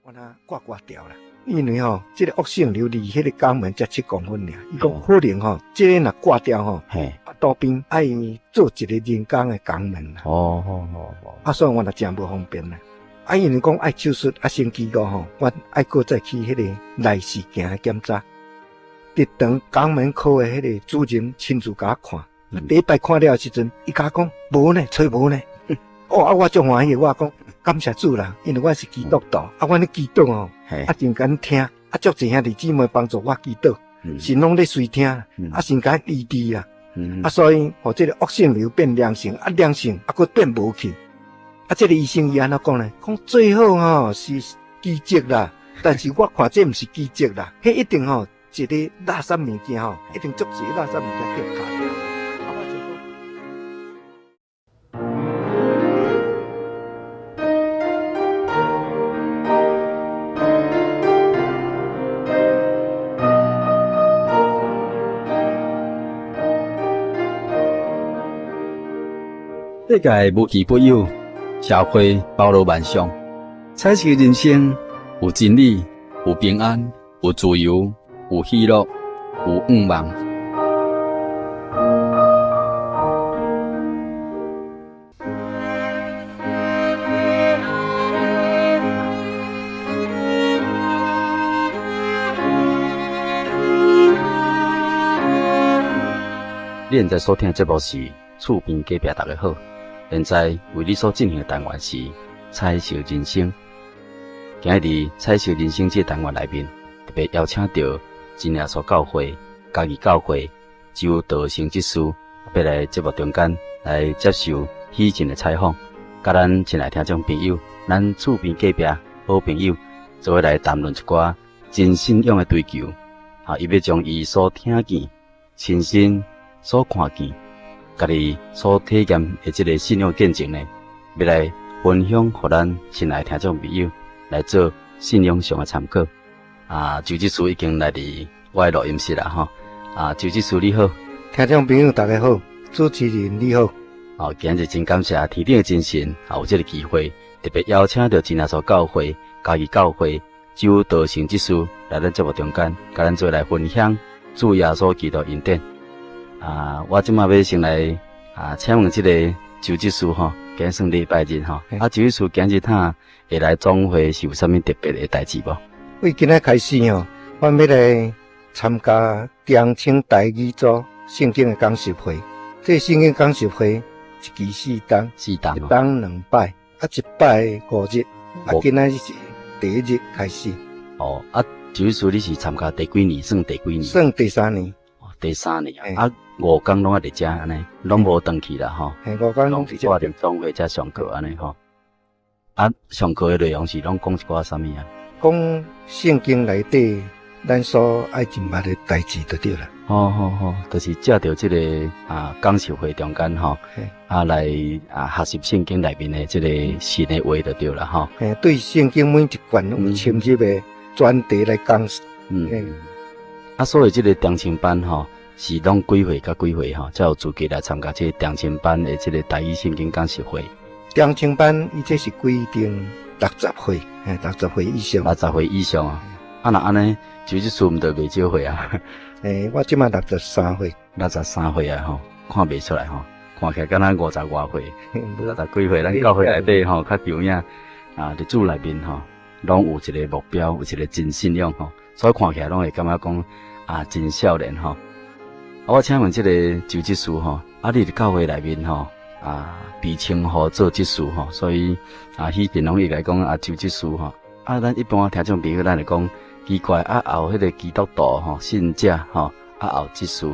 我那挂掉啦。因为这个恶性瘤离迄个肛门才7公分尔，伊讲可能这个若挂掉多边爱做一个人工的肛门啦。所以我就真无方便啦。因为讲爱手术星期5我爱搁再去迄个内视镜检查。直肠肛门科的迄个主任亲自甲我看，第一摆看了的时阵，伊甲我讲无呢，找无呢。我足欢喜，我讲感谢主啦，因为我是基督徒，我咧基督真敢听，足侪兄弟姊妹帮助我基督，神拢咧随听，神敢医治啊，所以这个恶性瘤变良性，良性佫变无去，这个医生伊安怎讲呢？讲最好是奇迹啦，但是我看这毋是奇迹啦，迄一定一个垃圾物件一定足侪垃圾物件掉卡掉。世界无奇不有，社会包罗万象。彩色人生有真理，有平安，有自由，有喜乐，有愿望。你现在所听的节目是厝边隔壁大家好。现在为你所进行的单元是彩色人生。今日彩色人生这个单元内面，特别邀请到真耶稣教会、嘉义教会周道成执事，要来节目中间来接受喜讯的采访，甲咱亲爱听众朋友、咱厝边隔壁好朋友，做伙来谈论一寡真信仰的追求。伊要将伊所听见、亲身所看见。家己所体验的这个信仰见证呢，要来分享给咱亲爱听众朋友来做信仰上的参考。周执事已经来伫我的录音室啦周执事你好，听众朋友大家好，主持人你好。今日真感谢天顶的真神，有这个机会，特别邀请到真耶稣教会、嘉义教会周道成执事来咱节目中间，甲咱做来分享主耶稣基督恩典。我即马要先来请问这个周执事今算礼拜日周执事今日会来总会是有啥物特别的代志无？为今仔开始我要来参加长青台语组圣经的讲习会。这圣经讲习会一期4档，一档2摆，一摆5日。今仔是第1日开始。周执事你是参加第几年？算第几年？算第3年。第3年5天拢伫遮安尼，拢无回去啦5天拢伫遮。挂伫总会遮上课安尼上课的内容是拢讲一寡啥物啊？讲圣经内底咱所爱明白的代志就对啦。就是借着这个讲习会中间来学习圣经内面的这个神的话就对啦对圣经每一卷拢有深入的专题来讲。所以这个长青班是拢几岁甲几岁才有资格来参加这个长青班的这个台语圣经讲习会。长青班伊这是规定60岁，60岁以上。60岁以上若安尼，就这数毋得袂少岁啊。我即马63岁。63岁看袂出来看起来敢若50外岁，60几岁。咱教会内底较长影伫主内面拢有一个目标，有一个真信仰所以看起来拢会感觉讲真少年我请问这个周执事你伫教会内面被称呼做执事所以彼边拢会来讲周执事咱一般听众朋友咱会讲奇怪后迄个基督徒信者后执事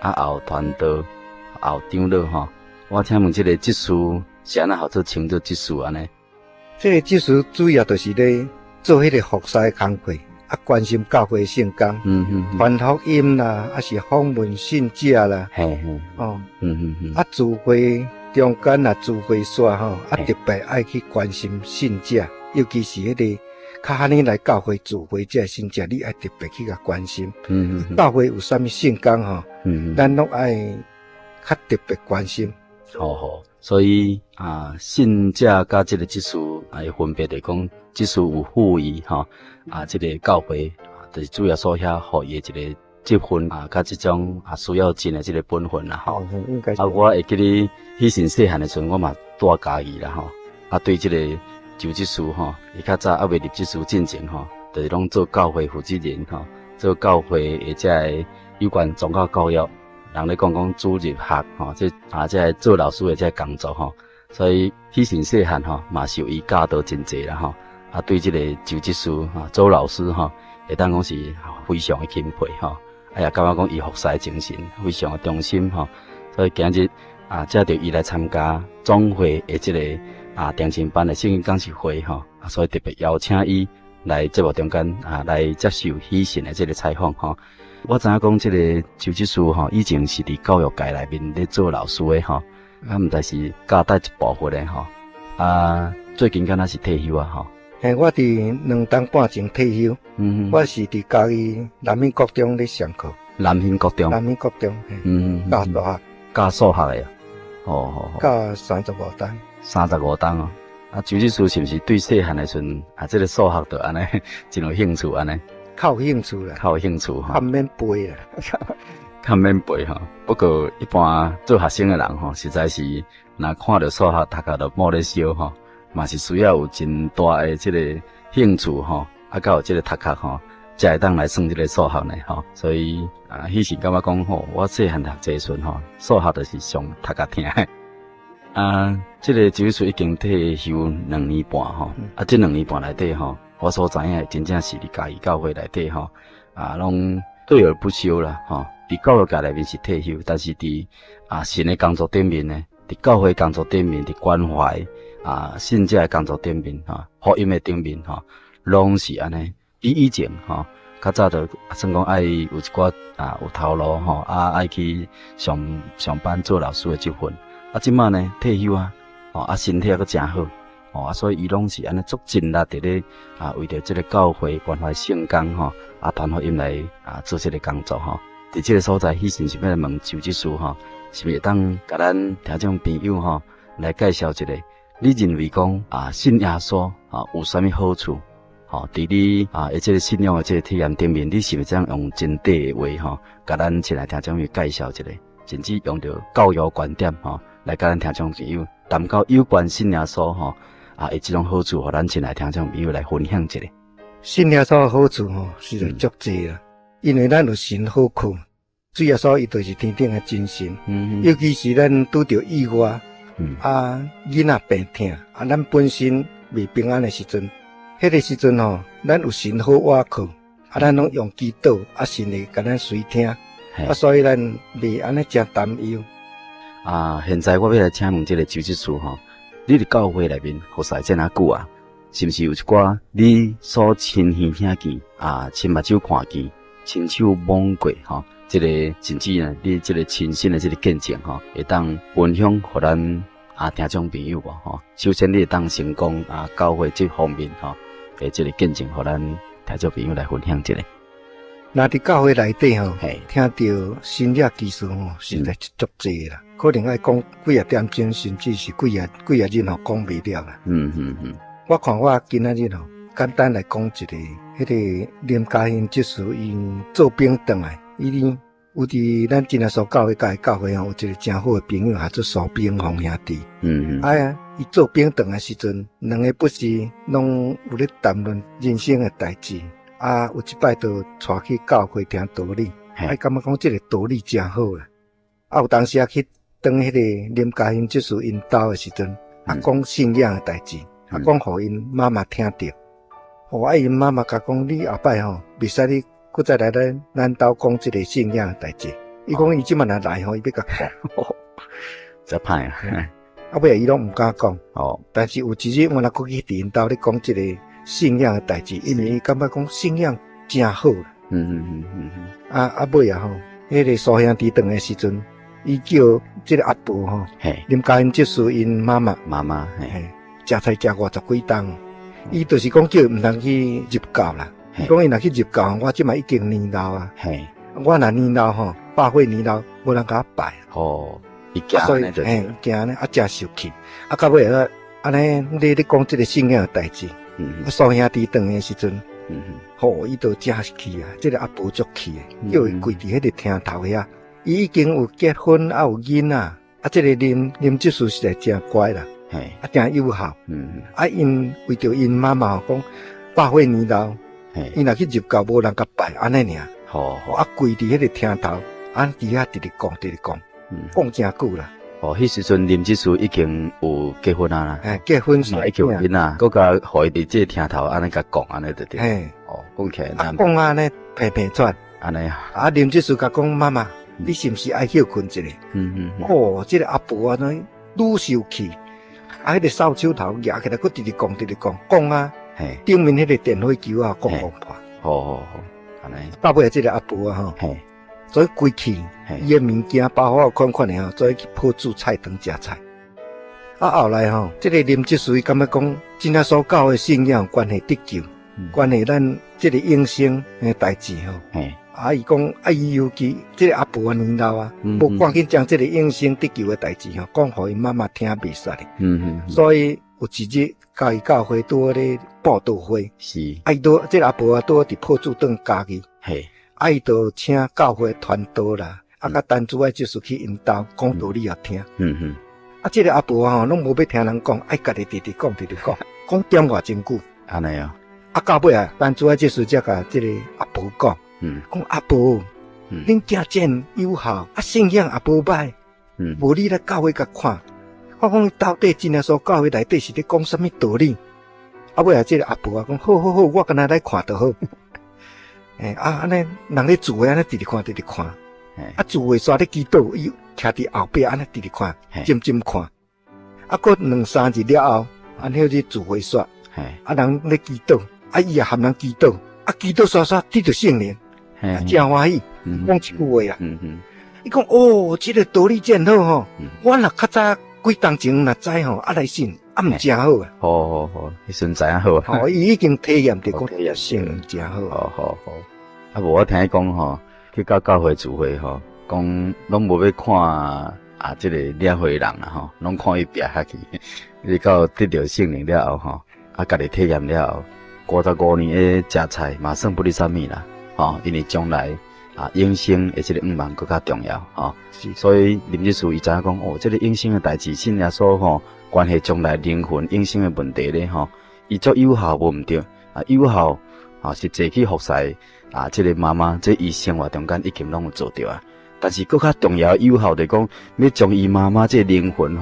后传道后长老我请问这个执事是安怎好做称作执事安尼？这个执事主要就是咧做迄个服侍的工作。关心教会圣工，传福音啦，是访问信者啦，聚会中间聚会煞特别爱去关心信者，尤其是迄个较罕尼来教会聚会这信者，你爱特别去甲关心。教会有啥物圣工咱拢爱较特别关心。所以信者甲这个职事会分别的讲，职事有赋予这个教会就是主要所遐互伊的一个积分甲这种需要尽的这个本分啦应该是。我会记得迄时细汉的时阵，我嘛带家己啦对这个就职事伊较早未入职事进前就是拢做教会负责人做教会或者个有关宗教教育。人咧讲主日学这做老师的这工作所以迄时细汉嘛受伊教导真济啦对这个就职事做老师会当讲是非常的钦佩也感觉讲伊服侍精神非常的忠心所以今日才着伊来参加总会的这个定情班的圣经讲习会所以特别邀请伊来节目中间来接受喜讯的这个采访我知影讲这个就职事以前是伫教育界内面咧做老师的毋知是交代一部分的最近敢若是退休我伫2年半前退休，我是伫嘉义南闽国中咧上课。南闽国中，教数学，教数学的教35单，35单就职事是毋是对细汉的时阵这个数学就安尼真有兴趣安尼？较有兴趣啦，较有兴趣较免背啦，较免背不过一般做学生的人实在是若看到数学读甲就摸咧笑嘛是需要有真大的这个兴趣甲有这个读壳才会当来算这个数学呢所以迄时感觉讲我细汉读这时阵数学就是上读甲听的这个就职已经退休2年半这2年半内底我所知影真正是伫嘉义教会内底拢对而不休啦伫教育界内面是退休，但是伫新的工作顶面呢，伫教会工作顶面，伫关怀信者的工作顶面福音的顶面拢是安尼。比以前较早就算讲爱有一寡有头路爱去上班做老师的积分即摆呢退休身体阁真好。所以伊拢是安尼足尽力伫咧为着即个教会关怀圣工传福音来做即个工作伫即个所在，迄时是要来问就职事是袂当甲咱听众朋友来介绍一下，你认为讲信耶稣有啥物好处伫你即个信仰的即个体验顶面，你是袂当用真底的话甲咱前来听众朋友介绍一下，甚至用着教育观点来甲咱听众朋友谈到有关信耶稣即种好处，互咱前来听众朋友来分享一下。信耶稣的好处实在足济啦，因为咱有神好靠，主耶稣伊就是天顶的真神。尤其是咱拄着意外，囡仔病痛，咱本身未平安的时阵，迄个时阵咱有神好倚靠，咱拢用祈祷，神会甲咱随听，所以咱袂安尼真担忧。现在我要来请问这个就职事你伫教会内面服侍这么久是毋是有一寡你所亲耳听见亲目睭看见、亲手摸过这个甚至呢，你这个亲身的这个见证会当分享互咱听众朋友无首先你会当成功教会这方面的这个见证互咱听众朋友来分享一下。那伫教会内底听到新约技术实在是足济啦，可能爱讲几啊点钟，甚至是几啊日讲袂了啦。我看我今仔日简单来讲一个，迄个林嘉欣即时因做兵转来，伊有伫咱真耶稣教会甲教会有一个真好的朋友，做苏炳宏兄弟。伊做兵转来时阵，两个不是拢有咧谈论人生的代志。有一摆就带去教会听道理，感觉讲这个道理真好啦。有当时去当迄个林嘉欣即时因兜的时阵，讲信仰的代志，讲互因妈妈听着。因妈妈甲讲，你后摆袂使你搁再来咱兜讲这个信仰的代志。伊讲伊即满来伊要甲讲，真歹尾伊拢毋敢讲。但是有一日我搁去伫因兜咧讲这个信仰的代志，因为伊感觉讲信仰真好啦。尾迄个苏兄弟转的时阵，伊叫这个阿婆林嘉欣即时因妈妈食菜食50几顿，伊就是讲叫毋通去入教啦。伊讲伊若去入教，我即摆已经年老啊。我若年老百岁年老，无人甲我拜。伊惊呢就惊呢，真受气。到尾安尼，你讲这个圣经的代志，嫂兄弟转的时阵，伊都真气啊！这个阿婆足气的，叫伊跪伫迄个厅头遐，伊已经有结婚有囡仔，这个林执事实在真乖啦，真友好。因为着因妈妈讲百岁年老，伊若去入教无人甲拜，安尼尔。跪伫迄个厅头，伫遐直直讲，讲真久啦。迄时阵林执事已经有结婚啊啦，结婚已经有囡仔，佮甲互伊伫这厅头安尼甲讲安尼就对。讲起来，讲安尼平转，安尼啊。林执事甲讲妈妈，你是毋是爱休困一下？这个阿婆安尼愈受气，迄个扫帚头举起来，佮直直讲啊。顶面迄个电火球啊，讲破。好，安尼。到尾这个阿婆啊，所以规气，伊的物件包好款的所以去泡煮菜汤食菜。后来这个林执事伊感觉讲，真正所教的信仰关系得救，关系咱这个永生的代志伊讲伊尤其这个阿婆年老啊，无赶紧将这个永生得救的代志讲互伊妈妈听袂煞的。所以有一日家己教会拄咧报道会，伊都这个阿婆拄伫泡煮顿家己。伊就请教会传道啦，甲单主就是去因兜讲道理也听。这个阿婆拢无要听人讲，爱家己直直讲，讲点偌真久。安尼啊。到尾单主就是才甲这个阿婆讲，讲阿婆，恁家真友好，信仰也无歹，无你来教会甲看，我讲到底真正所教会内底是咧讲什么道理？尾这个阿婆讲好，我跟他来看就好。安尼人咧聚会安尼直直看，聚会煞咧祈祷，伊徛伫后壁安尼直直看，静看。过2-3日了后，安尼去聚会煞，人咧祈祷，伊也含人祈祷，祈祷煞得着圣灵，真欢喜，讲一句话啦。伊讲这个道理真好我若较早几当前若知来信，毋真好啊。好，迄阵知影好啊。伊已经体验着讲圣灵真好。好。无我听伊讲去到教会聚会讲拢无要看这个领会人啊拢看伊拼下去。你到得到圣灵了后家己体验了后，55年的食菜嘛算不离啥物啦。因为将来永生的这个愿望更加重要所以林执事伊知影讲这个永生的代志，信耶稣关系将来灵魂永生的问题咧伊足有效无毋对有效是坐去服侍这个妈妈，这伊生活中间已经拢有做到啊。但是更较重要有效的讲，要将伊妈妈这灵魂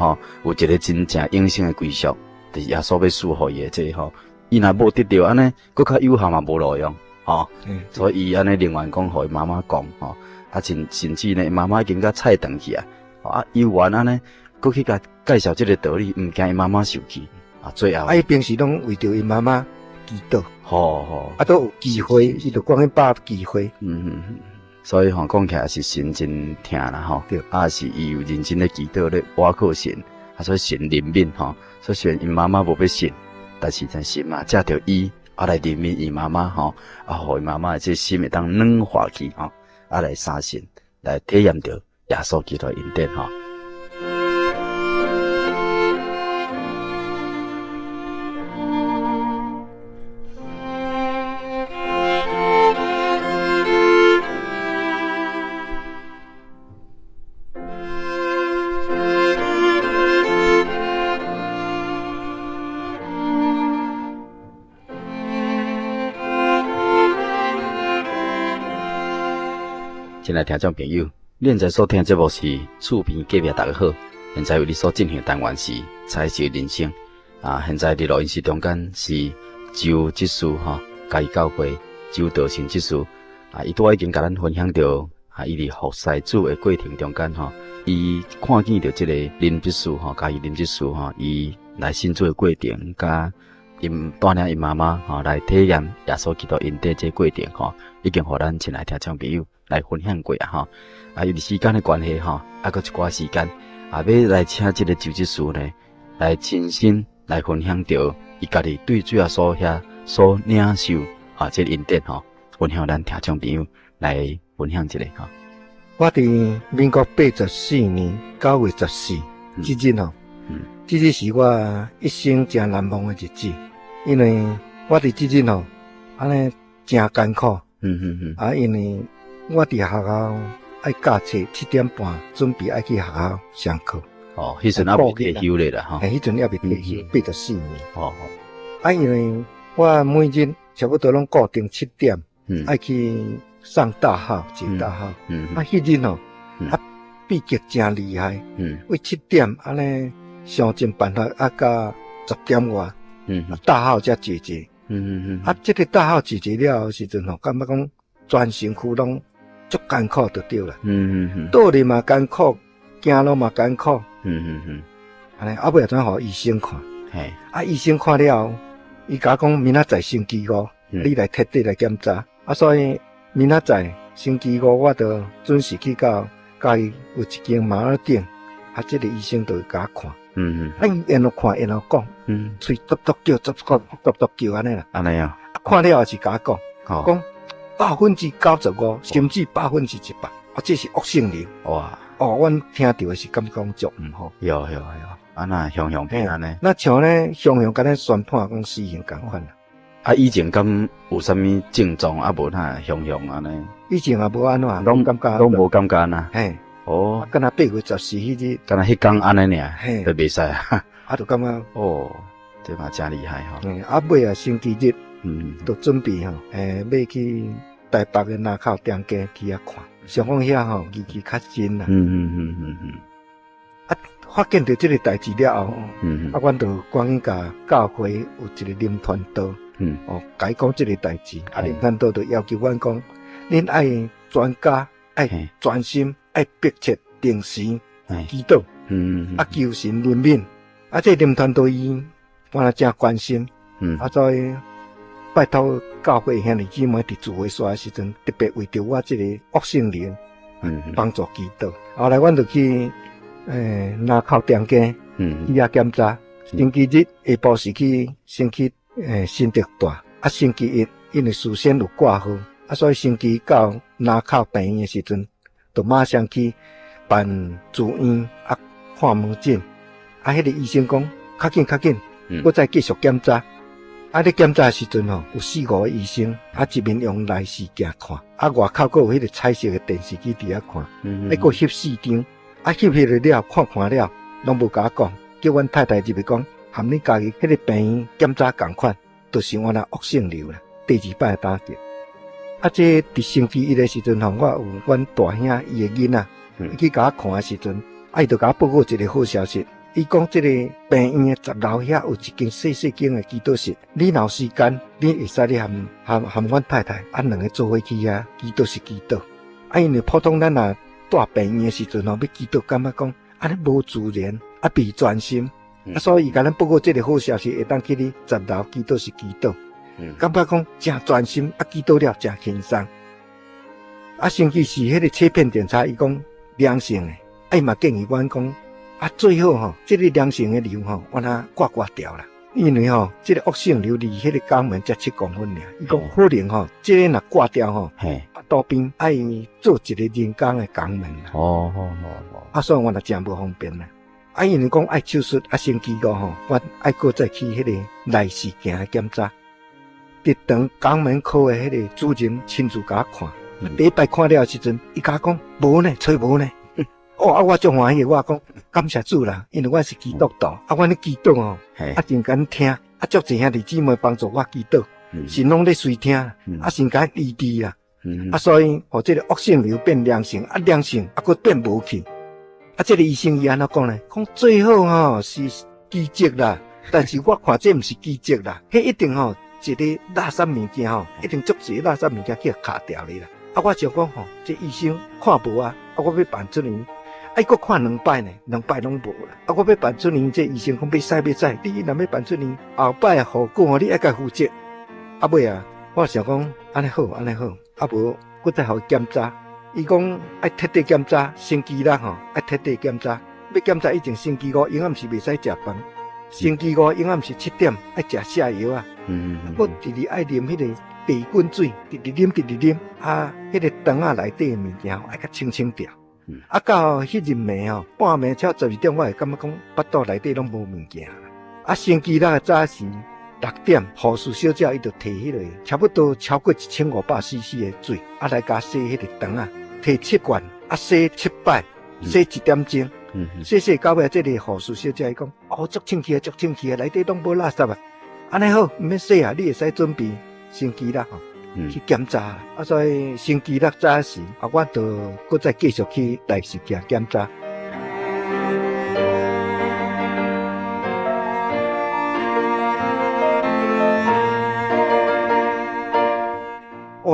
有一个真正永生的归属，就是耶稣要赐予伊的这伊若无得到安尼，更较有效嘛无路用所以伊安尼另外讲，互伊妈妈讲甚至呢，妈妈已经甲菜断去伊有缘安尼，搁去甲介绍这个道理，毋惊伊妈妈受气最后伊平时拢为着伊妈妈祈祷。好，都有机会，伊就讲迄把机会。所以讲起来是神真疼啦对，是伊有认真的祈祷咧，倚靠神，所以神怜悯所以虽然伊妈妈无要信，但是神嘛借着伊来怜悯伊妈妈互伊妈妈这心会当软化去来相信，来体验着耶稣基督的恩典亲爱的听众朋友，你现在所听的节目是厝边隔壁大家好。现在为你所进行的单元是彩色人生现在伫录音室中间是周执事嘉义教会周道成执事伊拄已经甲咱分享到伊伫服侍主的过程中间伊看见着这个林执事嘉义林执事伊来信主的过程，甲因带领因妈妈来体验耶稣基督恩典这过程已经互咱亲爱的听众朋友来分享过因为时间的关系搁一寡时间要来请这个周执事呢来亲身来分享到伊家己对主耶稣遐所领受这个恩典分享咱听众朋友来分享一下我伫民国84年9月14这日哦，这日是我一生真难忘的日子，因为我伫这日哦，安尼真艰苦，因为我伫学校爱驾车7点半，准备爱去学校上课。哦，迄阵还未退休咧啦，吼。迄阵还未退休，84年。因为我每日差不多拢固定7点，爱去上大号，坐大号。迄日哦，毕业真厉害。为7点安尼想尽办法到10点外，大号才坐。这个大号坐了后时阵吼，感觉讲全身躯拢足艰苦就对啦。倒立嘛艰苦，行路嘛艰苦。安尼尾怎互医生看？医生看了后，伊甲我讲明仔载星期五，你来彻底来检查。所以明仔载星期五，我就准时去到家己有一间马尔店，这个医生就会甲我看。伊沿路看，沿路讲，喙嘟嘟叫，嘟嘟叫安尼啦。安尼啊？看了后是甲我讲95%，甚至100%。这是恶性瘤。哇！阮听到的是感觉足毋好。有，安那雄平安尼。那像咧雄甲咱宣判讲死刑共款啦。以前敢有啥物症状无那雄安尼？以前也无安怎，拢感觉拢无感觉呐。敢若8月14迄日，敢若迄天安尼尔，都袂使啊。就感觉这嘛真厉害吼。尾星期日，都准备吼，要去台北的南口店家去遐看。上讲遐吼，义较真啦。发现到这个代志了后，阮就赶紧甲教会有一个林传道，甲伊讲这个代志。林传道就要求阮讲，恁爱专家，爱专心，爱迫切定时祈祷，求神怜悯。这林传道伊我也真关心，所以拜托教会兄弟姊妹伫聚会所的时阵，特别为着我这个恶性瘤，帮助祈祷。后来阮就去南口店家去遐检查。星期日下晡是去先去新德大，星期一因为事先有挂号，所以星期一到南口病院的时阵，就马上去办住院看门诊。迄个医生讲较紧，我再继续检查。咧检查的时阵吼，有4-5个医生，一面用内视镜看，外口阁有迄个彩色的电视机伫遐看，阁翕4张，翕迄个了，看了，拢无甲我讲，叫阮太太入去讲，含你家己迄个病院检查共款，就是我那恶性瘤啦，第2摆打着。这伫星期一的时阵吼，我有阮大兄伊的囡仔，去甲我看的时阵，伊就甲我报告一个好消息。伊讲，这个病院的10楼遐有一间细间的祈祷室，你若有时间，你会使咧含阮太太2个做伙去遐祈祷室祈祷。因为普通咱若住病院的时阵吼，要祈祷，感觉讲安尼无自然，未专心。所以伊甲咱报告这个好消息，会当去你10楼祈祷室祈祷，感觉讲真专心，祈祷了真轻松。星期四迄个切片检查，伊讲良性的，伊嘛建议阮讲。最好吼，这个良性的瘤吼，我那刮掉啦。因为吼，这个恶性瘤离迄个肛门才7公分尔。伊讲可能吼，这个若刮掉吼，多边爱做一个人工的肛门啦。所以我就真无方便啦。因为讲爱手术，星期5吼，我爱搁再去迄个内视镜的检查。伫当肛门科的迄个主任亲自甲我看，第1摆看了时阵，伊甲我讲无呢，找无呢。我足欢喜，我讲感谢主啦，因为我是基督徒，阮咧祈祷吼，真敢听，足侪兄弟姊妹帮助我祈祷，神拢咧随听，神敢医治啦，所以互这个恶性瘤变良性，良性佫变无去，这个医生伊安怎讲呢？讲最好吼是奇迹啦，但是我看这毋是奇迹啦，迄一定吼一个垃圾物件吼，一定足侪垃圾物件去卡掉你啦。我想讲吼，这医生看无我要办出院。佫看2摆呢，2摆拢无啦。我要办出院，这医生讲要使，你若要办出院，后摆的后果你爱甲负责。尾我想讲安尼好，无我再互伊检查。伊讲爱彻底检查，星期6吼爱彻底检查。要检查以前星期5永暗是袂使食饭，星期5永暗是7点爱食下药啊。我直直爱啉迄个地滚水，直直啉，迄个肠内底的物件爱甲清掉。到迄日暝吼，半暝超12点，我会感觉讲腹肚内底拢无物件。星期六早时6点，护士小姐伊就摕迄个差不多超过1500cc 的水，来甲洗迄个肠啊，摕7罐洗7摆，洗1点钟。洗到尾，这个护士小姐伊讲，足清气啊，足清气啊，内底拢无垃圾啊。安尼好，毋免洗啊，你会使准备星期六吼去检查。所以星期六早时我就搁再继续去内视镜检查。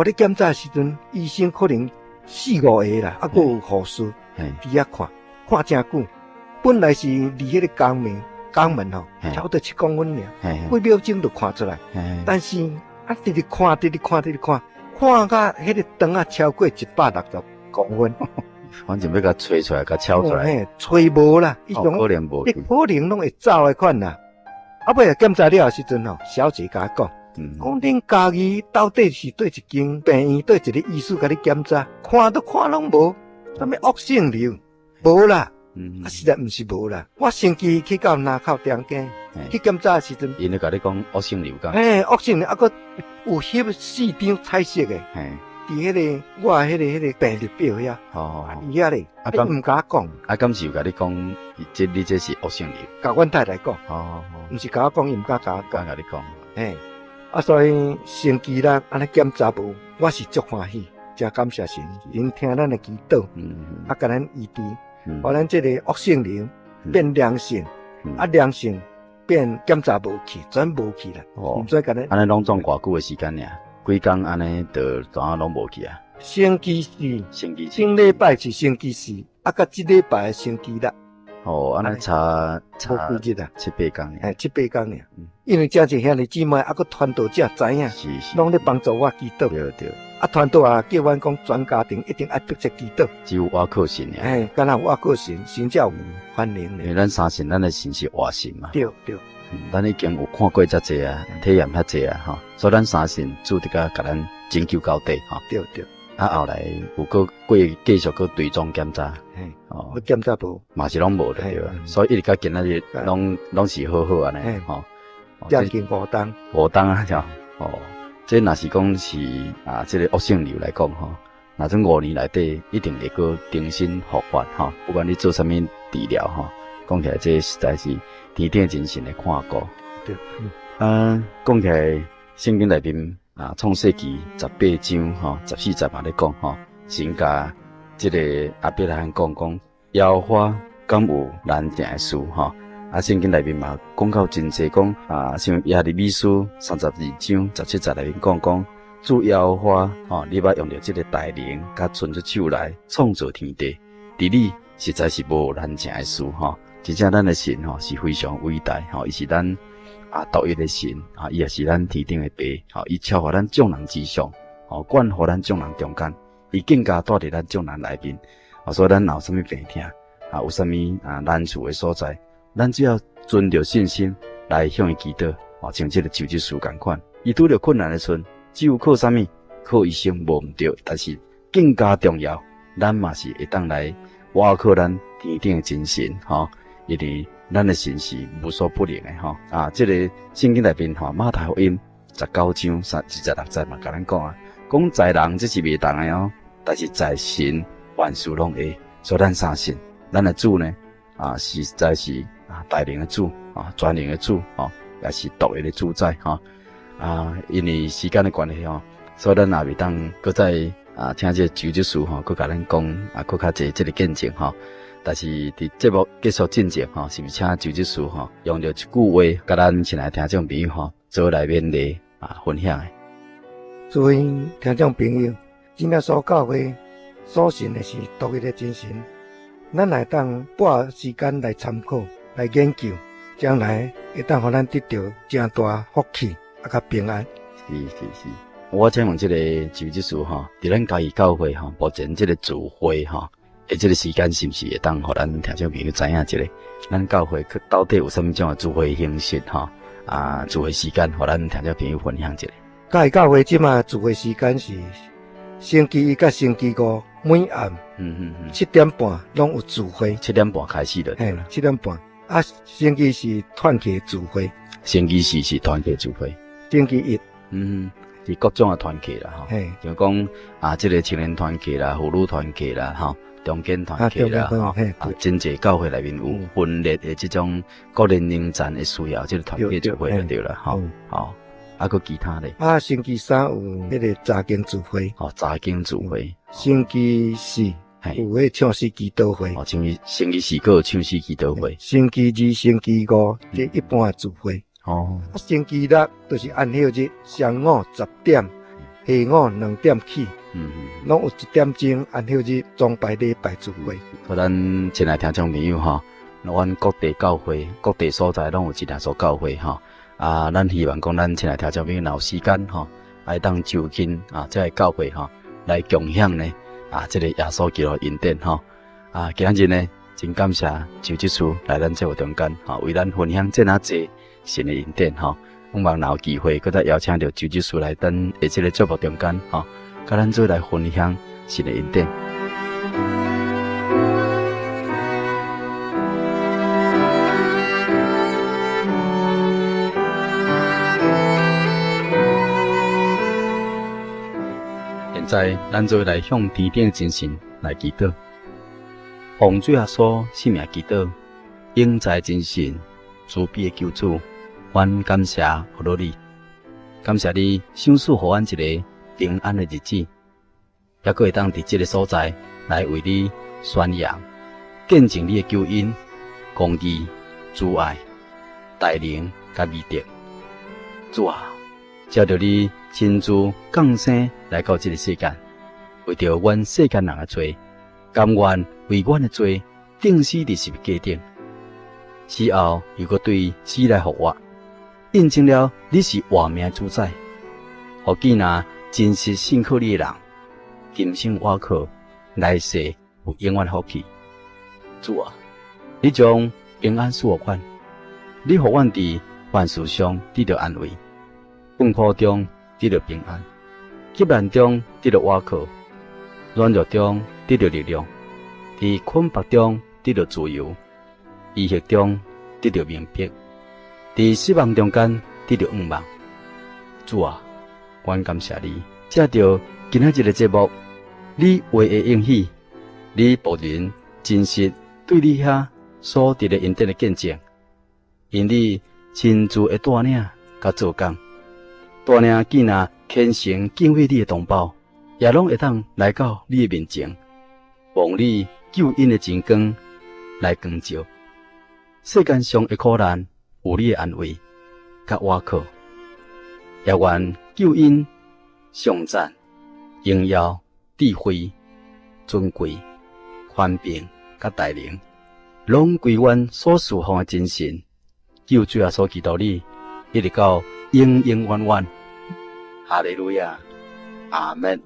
咧检查时阵，医生可能4、5个啦，还有护士伫遐看真久。本来是离迄个肛门吼，差不多7公分尔，几秒钟就看出来。但是直直看，看到迄个肠啊超过160公分，反正要甲吹出来，甲敲出来，吹无啦，伊种可能无，你可能拢会走的款啦。尾检查了时阵吼，小姐甲我讲。讲恁家己到底是对一间病院，对一个医师甲你检查，看拢无，啥物恶性瘤，无啦，实在毋是无啦。我星期去到南口中间去检查时阵，因咧甲你讲恶性瘤噶，恶性瘤，佫有翕4张彩色的，伫迄个我迄个病历表遐，伊遐咧，毋甲我讲，敢是有甲你讲，你这是恶性瘤，甲阮太太讲，毋是甲我讲，伊毋甲我甲你讲，所以星期六安尼检查无，我是足欢喜，真感谢神，因听咱的祈祷，甲咱医治，互咱这个恶性瘤变良性，良性变检查无去，全无去啦。毋使甲咱安尼拢总偌久的时间尔，几工安尼就怎拢无去啊？星期四，顶礼拜是星期4，甲即礼拜星期六。安尼差无几日啊，7、8工，7、8工尔。因为真侪兄弟姊妹，个传道者知影，拢咧帮助我祈祷。对。传道啊，叫阮讲全家庭一定要迫切祈祷。只有我靠神尔。敢若我靠神，神才有反应。因为咱相信咱的神是活神嘛。对。咱已经有看过遮济啊，体验遐济啊，所以咱相信主得甲咱拯救到底，对。后来有继续追踪检查，要检查无，嘛是拢无的对吧？所以一直到今仔日拢是好安尼，将近5档啊，这若是讲是这个恶性瘤来讲那这5年内底一定会个重新复发不管你做啥物治疗讲起来这实在是天顶真神的看顾。对，讲起来圣经内面。创世纪18章14、15咧讲神甲这个阿伯拉罕讲耶和华敢有难成的事圣经内面嘛讲到真济讲像耶利米书32章17节内面讲主耶和华你捌用着这个大能甲伸出手来创造天地，伫你实在是无难成的事真正咱的神是非常伟大伊是咱。独一的神伊也是咱天顶的爸伊超乎咱众人之上管乎咱众人中间，伊更加住伫咱众人内面所以咱有啥物病痛有啥物难处的所在，咱只要存着信心来向伊祈祷像这个求职书共款，伊拄着困难的时，只有靠啥物？靠医生无毋对，但是更加重要，咱嘛是会当来倚靠咱天顶的真神因为咱的神是无所不能的这个圣经内面马太福音19章26节嘛，甲咱讲在人这是袂当的但是在神万事拢会，所以咱相信咱的主呢实在是大能的主全能的主也是独一的主宰因为时间的关系所以咱也袂当搁再听这求职书搁甲咱讲搁较济这个见证但是伫节目结束进前是毋是请求职书用着一句话，甲咱亲爱听众朋友做来勉励分享的。诸位听众朋友，今仔所教会所信的是独一的真神，咱来当拨时间来参考、来研究，将来会当互咱得到真大福气甲平安。是。我请问这个求职书伫咱嘉义教会目前这个聚会这个时间是不是会当互咱听众朋友知影一下？咱教会到底有啥物种的聚会形式聚会时间，互咱听众朋友分享一下。教会即马聚会时间是星期一甲星期五每暗7点半拢有聚会，7点半开始的，嘿，7点半。啊，星期是团契聚会，星期四是团契聚会，星期一，是各种的团契啦，吼，就讲啊，这个青年团契啦、妇女团契啦，吼，中间团契啦，吼，真济教会内面有分裂的这种个人能站的需要，这个团契聚会就对了，吼，好。啊，个其他的啊，星期三有迄个查经聚会，查经聚会。星期四有迄唱诗祈祷会，星期四有唱诗祈祷会。星期二、星期五即一般的聚会。星期六就是安休日，上午10点，下午2点起，拢有1点钟安休日装拜礼拜聚会。咱亲爱听众朋友吼，阮各地教会、各地所在拢有一两所教会吼。啊，咱希望讲咱亲爱听众朋友若有时间吼，爱当就近啊，这个教会吼来共享呢啊，这个耶稣基督恩典吼啊，今日呢真感谢周执事来咱节目中间吼，为咱分享这哪济神的恩典吼，希望若有机会，搁再邀请到周执事来咱下这个节目中间吼，甲咱做来分享神的恩典。在咱做来向天顶真神来祈祷，奉主耶稣性命祈祷，永在真神慈悲的救主，阮感谢何罗你，感谢你赏赐互阮一个平安的日子，也可会当伫这个所在来为你宣扬、见证你的救恩、公义、慈爱、带领甲美德。主啊，照着你亲自降生来到这个世间，为着阮世间人的罪，甘愿为阮的罪钉死伫十字架顶，死后又搁对死来复活，印证了你是活命主宰。互见若真实信靠你的人，今生我靠，来世有永远福气。主啊，你将平安赐予阮，你互阮伫万事上得到安慰，困苦中得到平安，急难中得到倚靠，软弱中得到力量，伫困迫中得到自由，医学中得到明白，伫失望中间得到盼望。主啊，阮感谢你，借着今仔日的节目，你话的应许，你仆人真实对你遐所得的恩典的见证，因你亲自的带领甲做工。带领见若虔诚敬畏你的同胞，也拢会当来到你的面前，望你救恩的真光来光照。世间上的苦难有你的安慰，甲倚靠，也愿救恩、颂赞、荣耀、智慧、尊贵、宽平甲带领，拢归阮所侍奉的真神，救主耶稣基督你，一直到永永远远。哈利路亚，阿门。